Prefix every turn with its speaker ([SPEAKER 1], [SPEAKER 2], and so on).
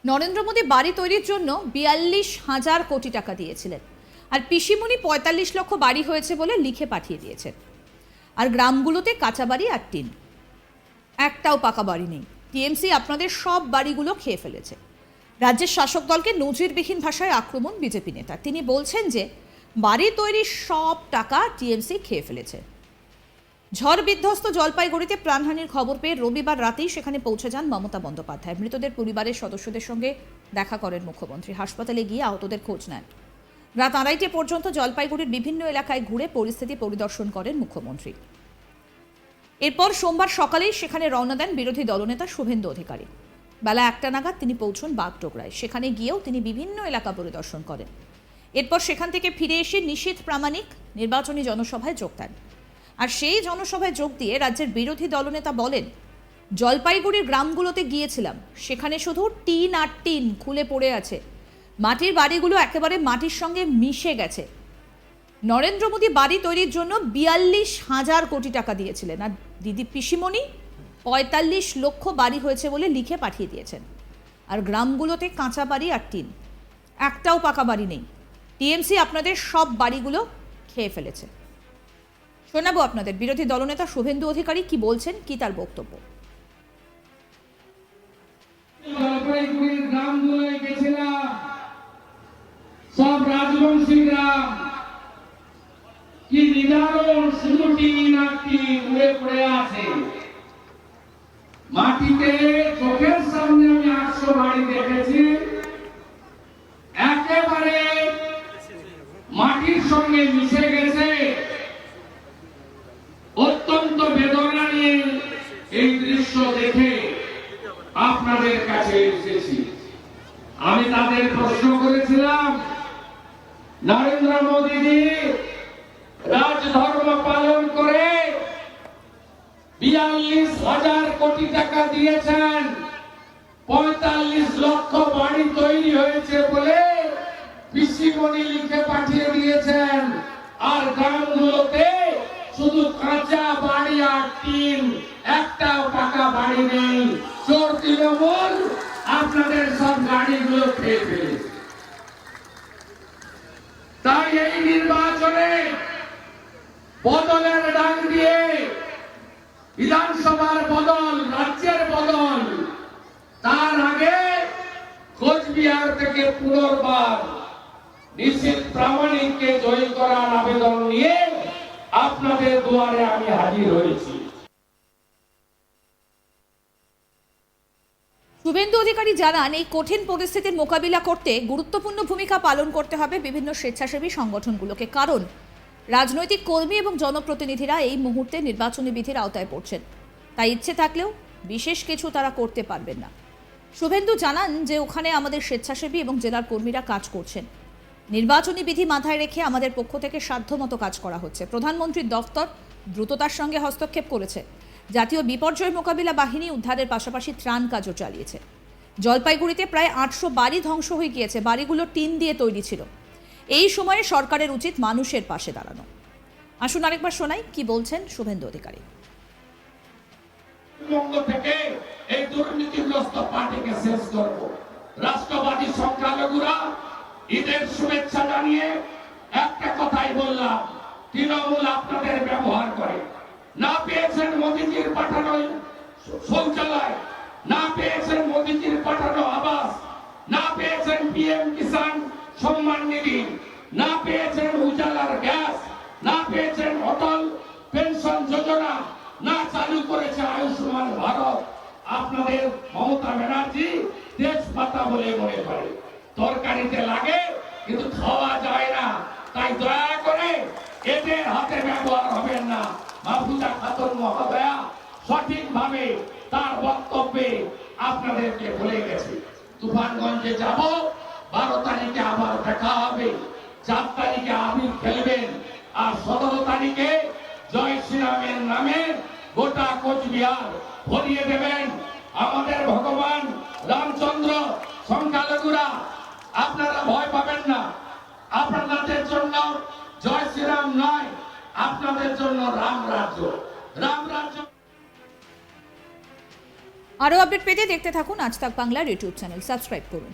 [SPEAKER 1] নরেন্দ্র মোদী বাড়ি তৈরির জন্য ৪২,০০০ কোটি টাকা দিয়েছিলেন, আর পিসিমণি ৪৫ লক্ষ বাড়ি হয়েছে বলে লিখে পাঠিয়ে দিয়েছেন। আর গ্রামগুলোতে কাঁচা বাড়ি আর টিন, একটাও পাকা বাড়ি নেই। টিএমসি আপনাদের সব বাড়িগুলো খেয়ে ফেলেছে। রাজ্যের শাসক দলকে নজিরবিহীন ভাষায় আক্রমণ বিজেপি নেতা। তিনি বলছেন যে বাড়ি তৈরির সব টাকা টিএমসি খেয়ে ফেলেছে। ঝড় বিধ্বস্ত জলপাইগুড়িতে প্রাণহানির খবর পেয়ে রবিবার রাতেই সেখানে পৌঁছে যান মমতা বন্দ্যোপাধ্যায়। মৃতদের পরিবারের সদস্যদের সঙ্গে দেখা করেন মুখ্যমন্ত্রী। হাসপাতালে গিয়ে আহতদের খোঁজ নেন। রাত ২:৩০ পর্যন্ত জলপাইগুড়ির বিভিন্ন এলাকায় ঘুরে পরিস্থিতি পরিদর্শন করেন মুখ্যমন্ত্রী। এরপর সোমবার সকালেই সেখানে রওনা দেন বিরোধী দলনেতা শুভেন্দু অধিকারী। বেলা ১টা নাগাদ তিনি পৌঁছন বাগডোগরায়। সেখানে গিয়েও তিনি বিভিন্ন এলাকা পরিদর্শন করেন। এরপর সেখান থেকে ফিরে এসে নিশীথ প্রামাণিক নির্বাচনী জনসভায় যোগ দেন। আর সেই জনসভায় যোগ দিয়ে রাজ্যের বিরোধী দলনেতা বলেন, জলপাইগুড়ির গ্রামগুলোতে গিয়েছিলাম, সেখানে শুধু টিন আর টিন খুলে পড়ে আছে। মাটির বাড়িগুলো একেবারে মাটির সঙ্গে মিশে গেছে। নরেন্দ্র মোদী বাড়ি তৈরির জন্য ৪২,০০০ কোটি টাকা দিয়েছিলেন, আর দিদি পিসিমণি ৪৫ লক্ষ বাড়ি হয়েছে বলে লিখে পাঠিয়ে দিয়েছেন। আর গ্রামগুলোতে কাঁচা বাড়ি আর টিন, একটাও পাকা বাড়ি নেই। টিএমসি আপনাদের সব বাড়িগুলো খেয়ে ফেলেছে। শোনাবো আপনাদের বিরোধী দলনেতা শুভেন্দু অধিকারী কি বলছেন, কি তার বক্তব্য।
[SPEAKER 2] জলপাইগুড়ির গ্রামগুলোয় গেছিলাম, সব রাজবংশী গ্রাম, কি নিদারুণ, শুধু টিন আর টিন উড়ে পড়ে আছে মাটিতে। চোখের সামনে আমি ৮০০ বাড়ি দেখেছি, একেবারে মাটির সঙ্গে মিশে গেছে। অত্যন্ত বেদনা নিয়ে এই দৃশ্য দেখে আপনাদের কাছে এসেছি। আমি তাদের প্রশ্ন করেছিলাম, নরেন্দ্র মোদীজি রাজধর্ম পালন করে ৪২,০০০ কোটি টাকা দিয়েছেন, ৪৫ লক্ষ বাড়ি তৈরি হয়েছে বলে পিসিমণি লিখে পাঠিয়ে দিয়েছেন। আর গ্রামগুলোতে শুধু কাঁচা বাড়ি আর টিন, একটাও পাকা বাড়ি নেই। চোর তৃণমূল আপনাদের সব গাড়িগুলো খেয়ে ফেলেছে। তাই এই নির্বাচনে বদলের ডাক দিয়ে, বিধানসভার বদল, রাজ্যের বদল, তার আগে কোচবিহার থেকে পুনর্বার নিশীথ প্রামাণিককে জয়ী করার আবেদন নিয়ে আপনাদের দুয়ারে আমি হাজির হয়েছি।
[SPEAKER 1] শুভেন্দু অধিকারী জানান, এই কঠিন পরিস্থিতির মোকাবিলা করতে গুরুত্বপূর্ণ ভূমিকা পালন করতে হবে বিভিন্ন স্বেচ্ছাসেবী সংগঠনগুলোকে। কারণ রাজনৈতিক কর্মী এবং জনপ্রতিনিধিরা এই মুহূর্তে নির্বাচনী বিধির আওতায় পড়ছেন। তাই ইচ্ছে থাকলেও বিশেষ কিছু তারা করতে পারবেন না। শুভেন্দু জানান যে ওখানে আমাদের স্বেচ্ছাসেবী এবং জেলার কর্মীরা কাজ করছেন। নির্বাচনী বিধি মাথায় রেখে আমাদের পক্ষ থেকে সাধ্যমতো কাজ করা হচ্ছে। প্রধানমন্ত্রীর দফতর দ্রুততার সঙ্গে হস্তক্ষেপ করেছে। জাতীয় বিপর্যয় মোকাবিলা বাহিনী উদ্ধারের পাশাপাশি ত্রাণ কাজও চালিয়েছে। জলপাইগুড়িতে প্রায় ৮০০ বাড়ি ধ্বংস হয়ে গিয়েছে। বাড়িগুলো টিন দিয়ে তৈরি ছিল। এই সময়ে সরকারের উচিত মানুষের পাশে দাঁড়ানো। আসুন আরেকবার শোনাই কি বলছেন শুভেন্দু অধিকারী।
[SPEAKER 2] থেকে এই দুর্নীতিগ্রস্ত পার্টিকে শেষ করব। রাষ্ট্রবাদী সংখ্যালঘুরা ঈদের শুভেচ্ছা জানিয়ে একটা কথাই বললাম, তৃণমূল আপনাদের ব্যবহার করে। না পেয়েছেন মোদীজির পাঠানো শৌচালয়, না পেয়েছেন মোদীজির পাঠানো আবাস, না পেয়েছেন পিএম কিষাণ সম্মান নিধি, না পেয়েছেন উজালার গ্যাস, না পেয়েছেন অটল পেনশন যোজনা, না চালু করেছে আয়ুষ্মান ভারত। আপনাদের মমতা ব্যানার্জি তেজপাতা বলে মনে করে, তরকারিতে লাগে কিন্তু খাওয়া যায় না। তাই দয়া করে এদের হাতে ব্যবহার হবেন না। মাহফুজা খাতুন মহোদয়া সঠিকভাবে তার বক্তব্যে আপনাদেরকে বলে গেছে। তুফানগঞ্জে যাব, 12 তারিখে আবার দেখা হবে। 4 তারিখে আবির খেলবেন, আর 17 তারিখে জয় শ্রীরামের নামে গোটা কোচবিহার ভরিয়ে দেবেন। আমাদের ভগবান রামচন্দ্র, সংখ্যালঘুরা আপনারা ভয় পাবেন না। আপনাদের জন্য জয় শ্রীরাম নয়, আপনাদের জন্য রাম রাজ্য। রাম রাজ্য
[SPEAKER 1] আরও আপডেট পেতে দেখতে থাকুন আজ তাক বাংলার ইউটিউব চ্যানেল, সাবস্ক্রাইব করুন।